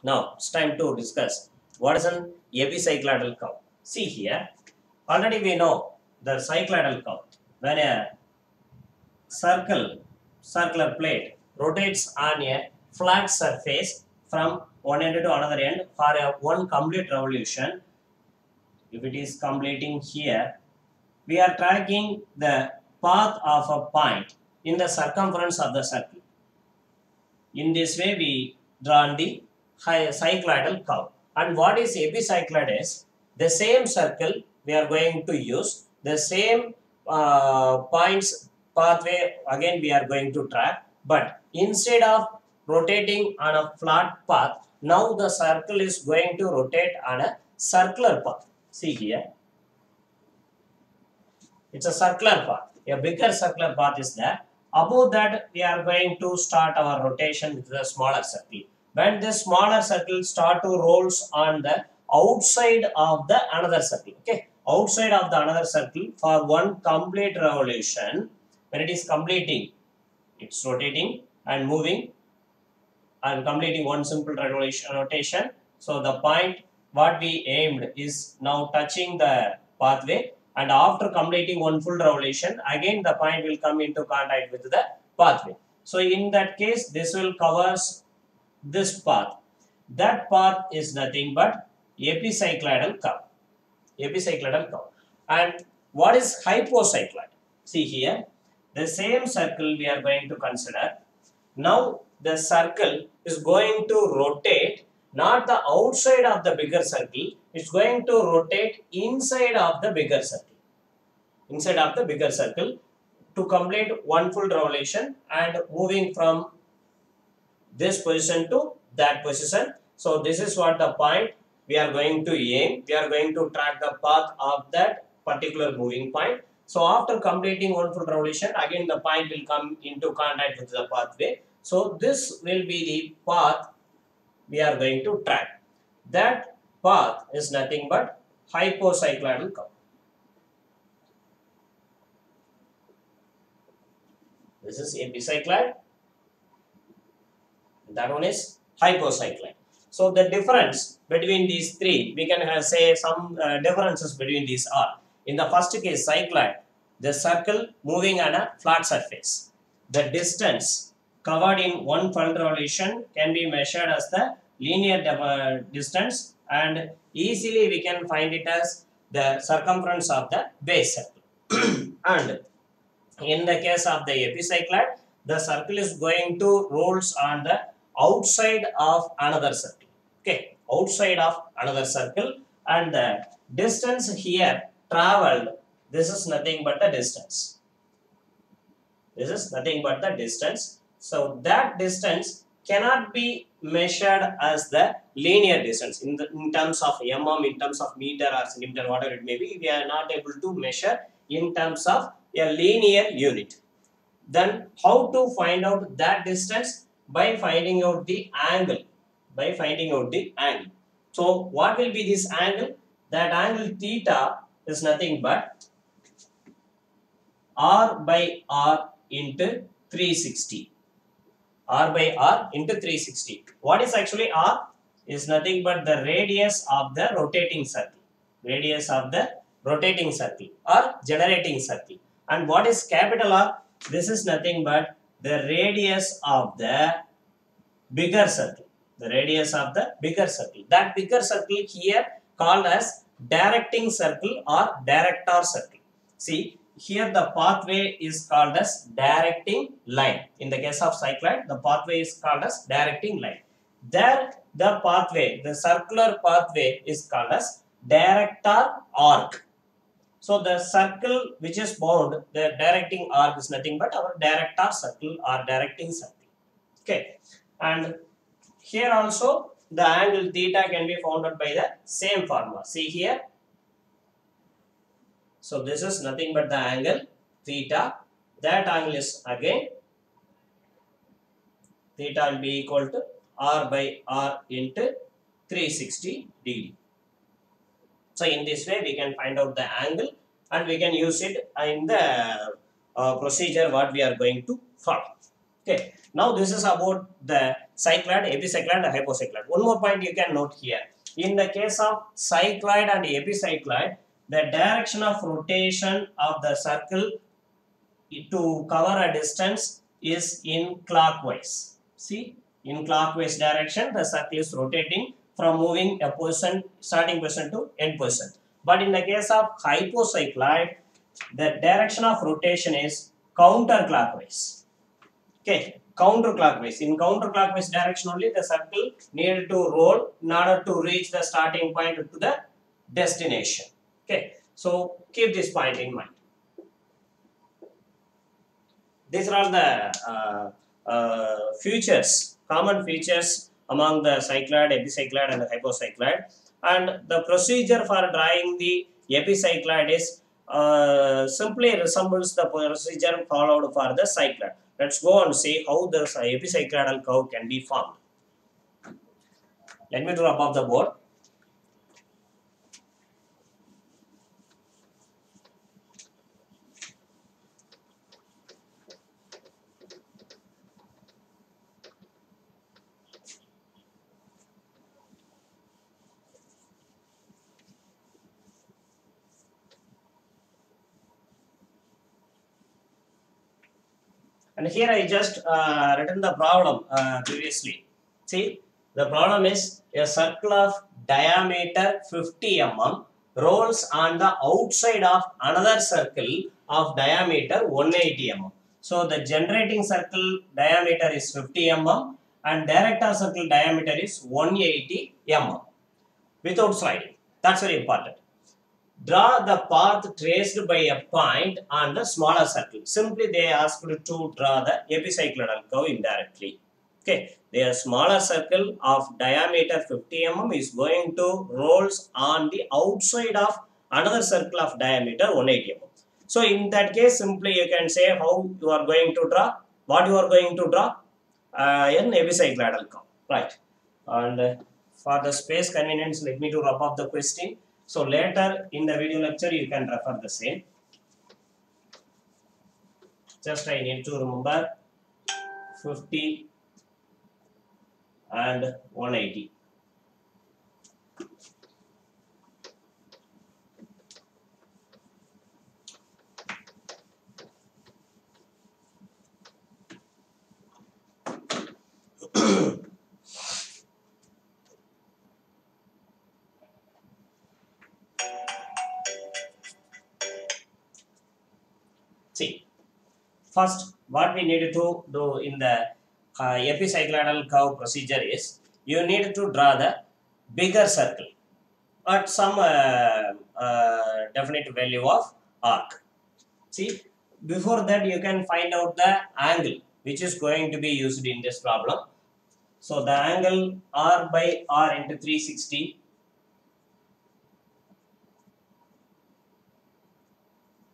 Now it's time to discuss what is an epicycloidal curve. See here, already we know the cycloidal curve. When a circular plate rotates on a flat surface from one end to another end for a one complete revolution, if it is completing here, we are tracking the path of a point in the circumference of the circle. In this way, we draw the cycloidal curve. And what is epicycloid is the same circle we are going to use, the same points pathway again we are going to track, but instead of rotating on a flat path, now the circle is going to rotate on a circular path. See here, it's a circular path. A bigger circular path is there. Above that, we are going to start our rotation with the smaller circle. When this smaller circle start to rolls on the outside of the another circle, okay, outside of the another circle for one complete revolution, when it is completing, it's rotating and moving and completing one simple rotation. So the point what we aimed is now touching the pathway, and after completing one full revolution, again the point will come into contact with the pathway. So in that case, this will covers this path. That path is nothing but epicycloidal curve. Epicycloidal curve. And what is hypocycloid? See here, the same circle we are going to consider. Now the circle is going to rotate not the outside of the bigger circle, it's going to rotate inside of the bigger circle. Inside of the bigger circle to complete one full revolution and moving from this position to that position. So this is what the point we are going to aim. We are going to track the path of that particular moving point. So after completing one full revolution, again the point will come into contact with the pathway. So this will be the path we are going to track. That path is nothing but hypocycloidal curve. This is epicycloid. That one is hypocycloid. So the difference between these three, we can say some differences between these are. In the first case, cycloid, the circle moving on a flat surface. The distance covered in one full revolution can be measured as the linear distance, and easily we can find it as the circumference of the base circle. And in the case of the epicycloid, the circle is going to rolls on the outside of another circle. Okay, outside of another circle, and the distance here traveled, this is nothing but the distance. This is nothing but the distance. So that distance cannot be measured as the linear distance in terms of mm, in terms of meter or centimeter, whatever it may be. We are not able to measure in terms of a linear unit. Then how to find out that distance? By finding out the angle. By finding out the angle. So what will be this angle? That angle theta is nothing but r by r into 360. R by r into 360. What is actually r? Is nothing but the radius of the rotating circle. Radius of the rotating circle or generating circle. And what is capital R? This is nothing but the radius of the bigger circle. The radius of the bigger circle. That bigger circle here called as directing circle or director circle. See, here the pathway is called as directing line. In the case of cycloid, the pathway is called as directing line. There, the pathway, the circular pathway is called as director arc. So the circle which is bound, the directing arc is nothing but our director circle or directing circle. Okay, and here also the angle theta can be found out by the same formula. See here. So this is nothing but the angle theta. That angle is again theta will be equal to r by r into 360 degree. So in this way we can find out the angle and we can use it in the procedure what we are going to follow. Okay, now this is about the cycloid, epicycloid and hypocycloid. One more point you can note here. In the case of cycloid and epicycloid, the direction of rotation of the circle to cover a distance is in clockwise. See, in clockwise direction, the circle is rotating from moving a position, starting position to end position. But in the case of hypocycloid, the direction of rotation is counterclockwise. Okay, counterclockwise. In counterclockwise direction only, the circle needed to roll in order to reach the starting point to the destination. Okay, so keep this point in mind. These are all the features, common features among the cycloid, epicycloid, and the hypocycloid. And the procedure for drawing the epicycloid is simply resembles the procedure followed for the cycloid. Let's go and see how the epicycloidal curve can be formed. Let me draw above the board. And here I just written the problem previously. See, the problem is a circle of diameter 50 mm rolls on the outside of another circle of diameter 180 mm. So the generating circle diameter is 50 mm and director circle diameter is 180 mm without sliding. That's very important. Draw the path traced by a point on the smaller circle. Simply they asked to draw the epicycloidal curve indirectly. Okay, their smaller circle of diameter 50 mm is going to rolls on the outside of another circle of diameter 180 mm. So in that case, simply you can say how you are going to draw, what you are going to draw, an epicycloidal curve, right? And for the space convenience, let me to wrap up the question. So later in the video lecture, you can refer the same. Just I need to remember 50 and 180. See, first what we need to do in the epicycloidal curve procedure is you need to draw the bigger circle at some definite value of arc. See, before that you can find out the angle which is going to be used in this problem. So the angle r by r into 360.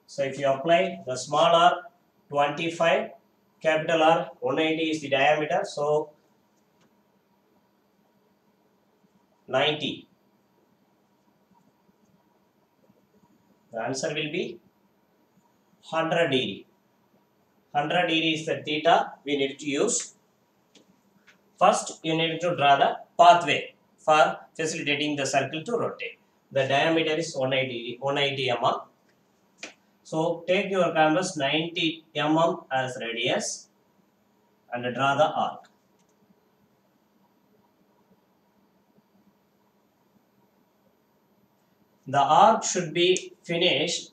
So if you apply the small r 25, capital R 180 is the diameter, so 90. The answer will be 100 degree. 100 degree is the theta we need to use. First, you need to draw the pathway for facilitating the circle to rotate. The diameter is 180 mm. So take your canvas 90 mm as radius and draw the arc. The arc should be finished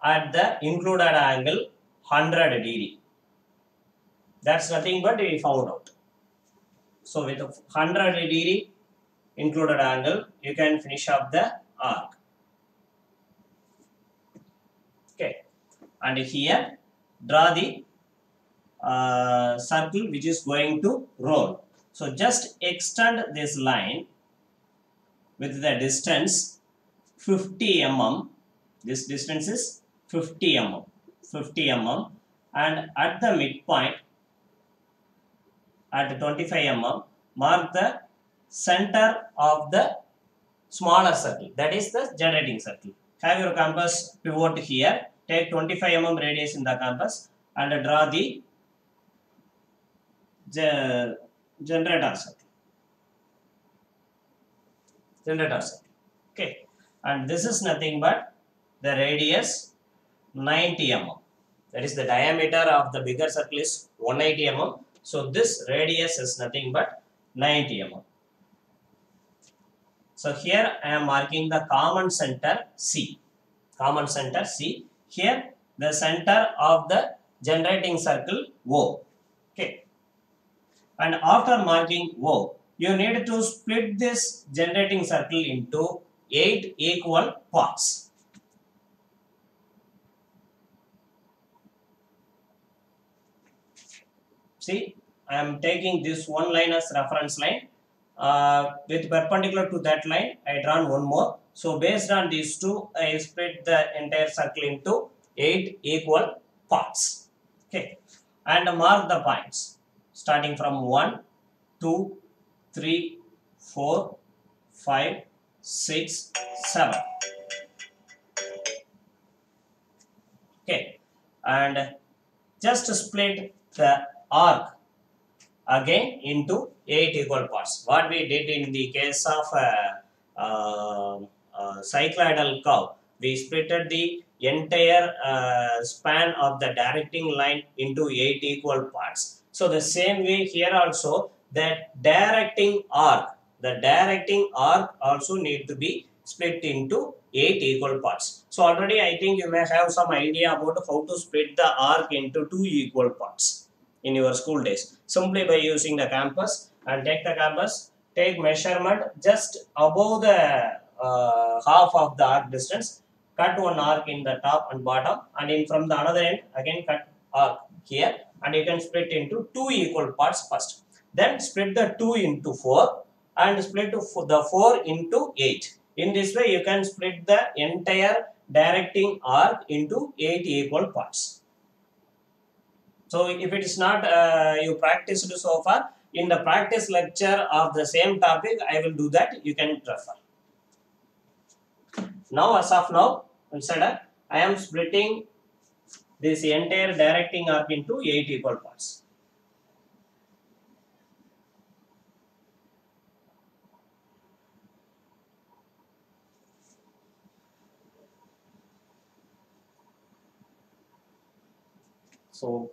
at the included angle 100 degree. That's nothing but we found out. So with 100 degree included angle, you can finish up the arc. Okay, and here draw the circle which is going to roll. So just extend this line with the distance 50 mm. This distance is 50 mm. 50 mm, and at the midpoint at 25 mm, mark the center of the smaller circle, that is the generating circle. Have your compass pivot here, take 25 mm radius in the compass and draw the generator circle. Generator circle. Okay, and this is nothing but the radius 90 mm. That is the diameter of the bigger circle is 180 mm. So this radius is nothing but 90 mm. So here I am marking the common center C. Common center C. Here the center of the generating circle O. Okay. And after marking O, you need to split this generating circle into 8 equal parts. See, I am taking this one line as reference line. With perpendicular to that line, I drawn one more. So based on these two, I split the entire circle into 8 equal parts. Okay, and mark the points starting from 1, 2, 3, 4, 5, 6, 7. Okay, and just split the arc again into 8 equal parts. What we did in the case of cycloidal curve, we splitted the entire span of the directing line into 8 equal parts. So the same way here also, that directing arc also need to be split into 8 equal parts. So already I think you may have some idea about how to split the arc into 2 equal parts in your school days, simply by using the compass. And take the compass, take measurement just above the half of the arc distance, cut one arc in the top and bottom, and in from the another end again cut arc here, and you can split into 2 equal parts first. Then split the 2 into 4 and split the 4 into 8. In this way you can split the entire directing arc into 8 equal parts. So if it is not you practiced so far, in the practice lecture of the same topic, I will do that. You can refer. Now, as of now, consider I am splitting this entire directing arc into 8 equal parts. So,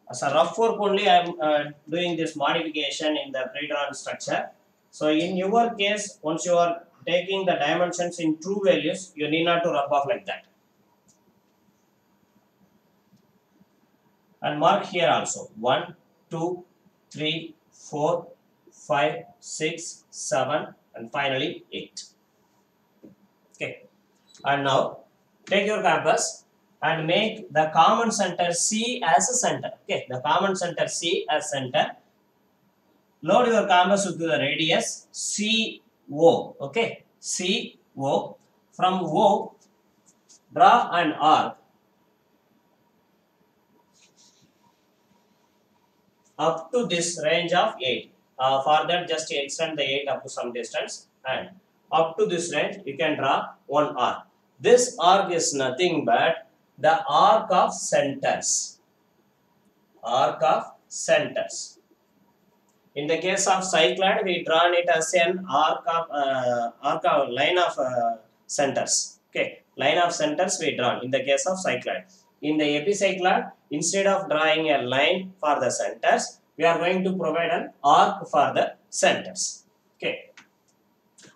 as a rough work only, I am doing this modification in the pre-drawn structure. So, in your case, once you are taking the dimensions in true values, you need not to rub off like that. And mark here also 1, 2, 3, 4, 5, 6, 7, and finally 8. Okay. And now take your compass and make the common center C as a center. Okay, the common center C as center. Load your compass with the radius CO. Okay, CO. From O, draw an arc up to this range of 8. For that, just extend the 8 up to some distance, and up to this range, you can draw one arc. This arc is nothing but the arc of centers. Arc of centers. In the case of cycloid, we drawn it as an arc of line of centers. Okay, line of centers we drawn in the case of cycloid. In the epicycloid, instead of drawing a line for the centers, we are going to provide an arc for the centers. Okay,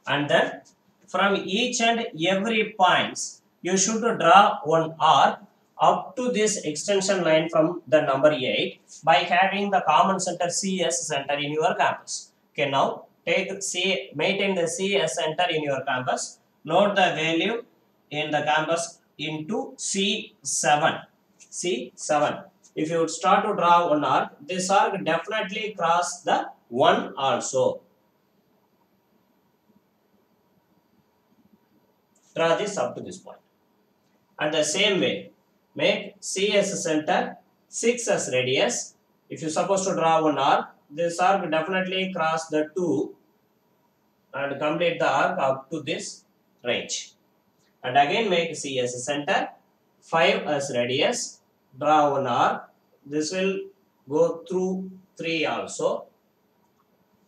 and then from each and every points, you should draw one arc up to this extension line from the number 8 by having the common center C as center in your compass. Okay, now take C, maintain the C as center in your compass. Load the value in the compass into C7. C7. If you start to draw one arc, this arc definitely cross the 1 also. Draw this up to this point. And the same way, make C as a center, 6 as radius. If you supposed to draw one arc, this arc definitely cross the 2 and complete the arc up to this range. And again make C as a center, 5 as radius, draw one arc. This will go through 3 also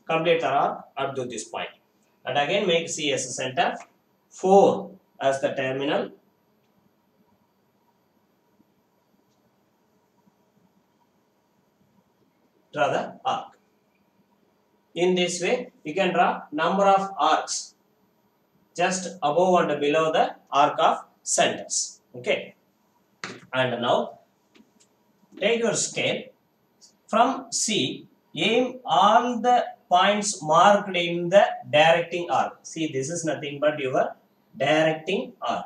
complete the arc up to this point. And again make C as a center, 4 as the terminal, draw the arc. In this way, you can draw number of arcs just above and below the arc of centers. Okay. And now take your scale from C, aim all the points marked in the directing arc. See, this is nothing but your directing arc.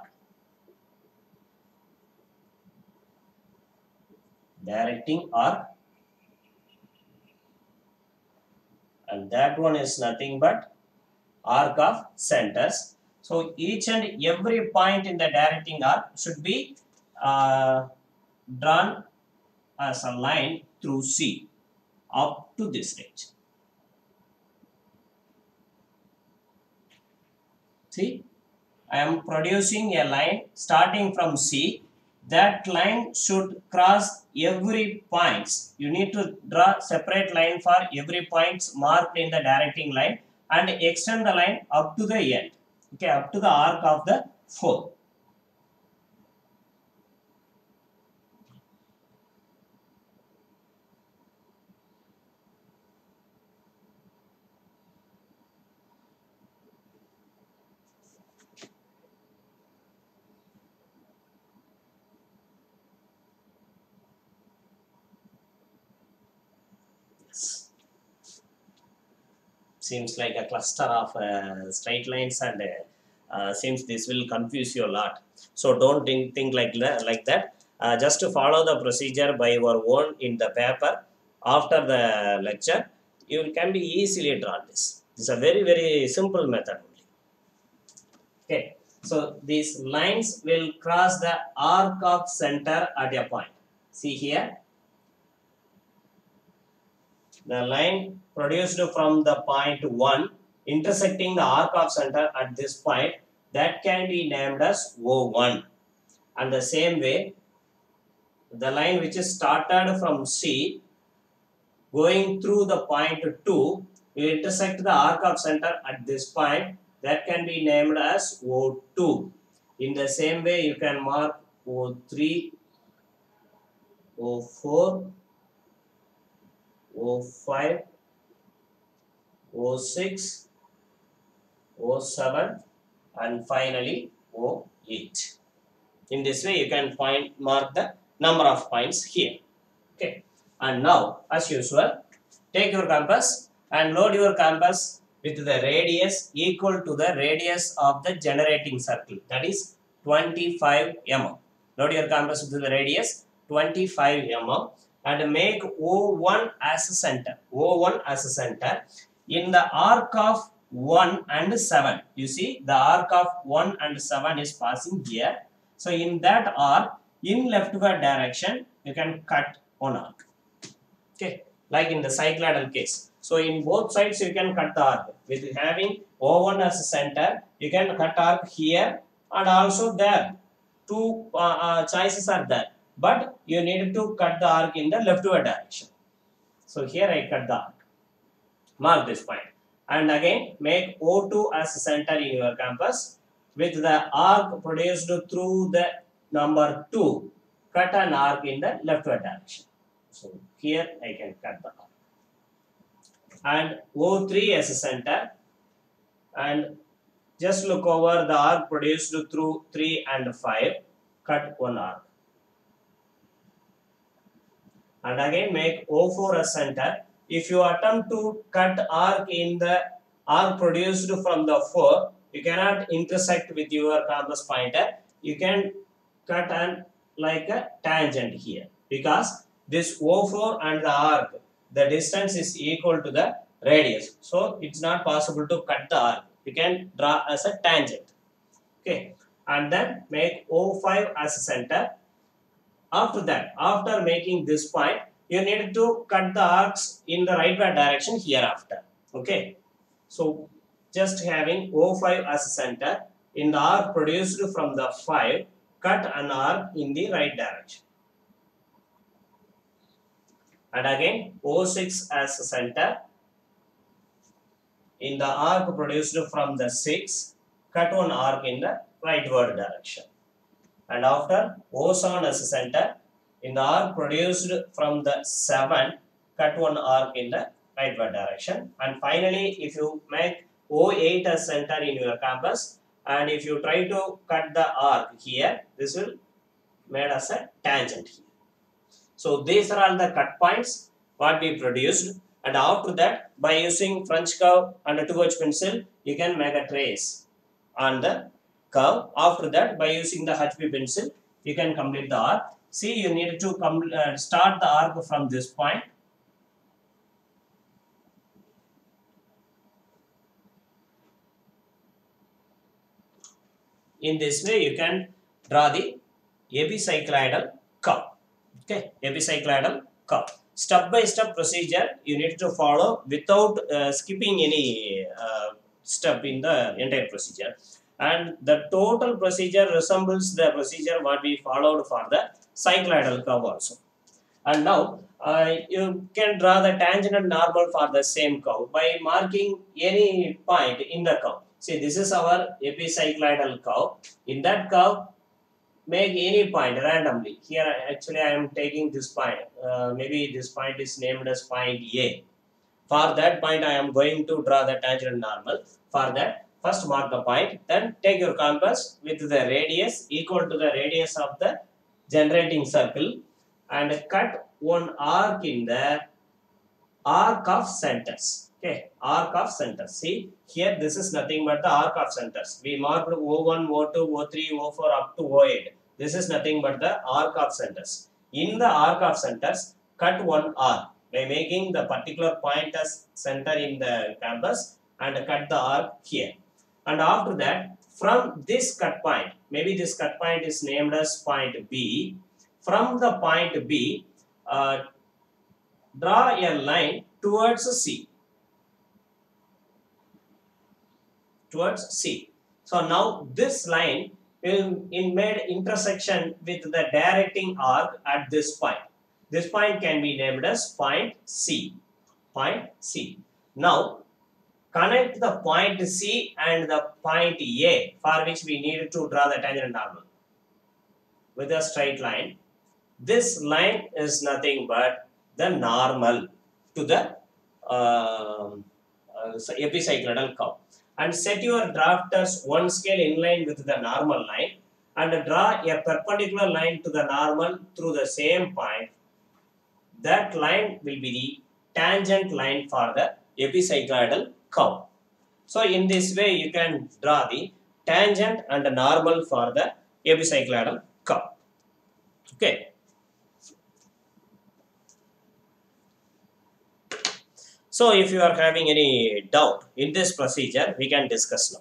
Directing arc. And that one is nothing but arc of centers. So each and every point in the directing arc should be drawn as a line through C up to this range. See, I am producing a line starting from C. That line should cross every points. You need to draw separate line for every points marked in the directing line and extend the line up to the end. Okay, up to the arc of the 4. Seems like a cluster of straight lines, and seems this will confuse you a lot. So don't think like that. Just to follow the procedure by your own in the paper after the lecture, you can be easily drawn this. This is a very simple method only. Okay, so these lines will cross the arc of center at a point. See here, the line produced from the point 1 intersecting the arc of center at this point, that can be named as O1. And the same way, the line which is started from C going through the point 2 will intersect the arc of center at this point, that can be named as O2. In the same way, you can mark O3, O4, O5, O6, O7, and finally O8. In this way, you can mark the number of points here. Okay. And now, as usual, take your compass and load your compass with the radius equal to the radius of the generating circle, that is 25 mm. Load your compass with the radius 25 mm and make O1 as a center. O1 as a center in the arc of 1 and 7. You see, the arc of 1 and 7 is passing here. So in that arc, in leftward direction, you can cut one arc. Okay, like in the cycloidal case. So in both sides, you can cut the arc. With having O1 as a center, you can cut arc here and also there. Two choices are there. But you need to cut the arc in the leftward direction. So here I cut the arc. Mark this point. And again, make O2 as a center in your compass. With the arc produced through the number 2, cut an arc in the leftward direction. So here I can cut the arc. And O3 as a center. And just look over the arc produced through 3 and 5. Cut one arc. And again make O4 as center. If you attempt to cut arc in the arc produced from the 4, you cannot intersect with your compass pointer. You can cut an like a tangent here, because this O4 and the arc, the distance is equal to the radius. So it's not possible to cut the arc. You can draw as a tangent. Okay, and then make O5 as a center. After that, after making this point, you need to cut the arcs in the rightward direction hereafter. Okay, so just having O5 as a center, in the arc produced from the 5, cut an arc in the right direction. and again O6 as a center. In the arc produced from the 6, cut one arc in the rightward direction. And after O7 as a center, in the arc produced from the 7, cut one arc in the rightward direction. And finally, if you make O8 as center in your compass, and if you try to cut the arc here, this will made as a tangent here. So these are all the cut points what we produced, and after that by using French curve and a 2H pencil you can make a trace on the curve. After that by using the HB pencil you can complete the arc. See, you need to start the arc from this point. In this way you can draw the epicycloidal curve. Okay, epicycloidal curve. Step by step procedure you need to follow without skipping any step in the entire procedure, and the total procedure resembles the procedure what we followed for the cycloidal curve also. And now you can draw the tangent and normal for the same curve by marking any point in the curve. See, this is our epicycloidal curve. In that curve, make any point randomly. Here actually I am taking this point. Maybe this point is named as point A. For that point I am going to draw the tangent and normal. For that, first mark the point, then take your compass with the radius equal to the radius of the generating circle and cut one arc in the arc of centers. Okay, arc of centers. See, here this is nothing but the arc of centers. We marked O1, O2, O3, O4 up to O8. This is nothing but the arc of centers. In the arc of centers, cut one arc by making the particular point as center in the compass and cut the arc here. And after that, from this cut point, maybe this cut point is named as point B. From the point B, draw a line towards C. Towards C. So now this line in made intersection with the directing arc at this point. This point can be named as point C. Point C. Now connect the point C and the point A, for which we need to draw the tangent normal with a straight line. This line is nothing but the normal to the epicycloidal curve. And set your drafters one scale in line with the normal line and draw a perpendicular line to the normal through the same point. That line will be the tangent line for the epicycloidal curve. So in this way you can draw the tangent and the normal for the epicycloidal curve. Okay. So if you are having any doubt in this procedure, we can discuss now.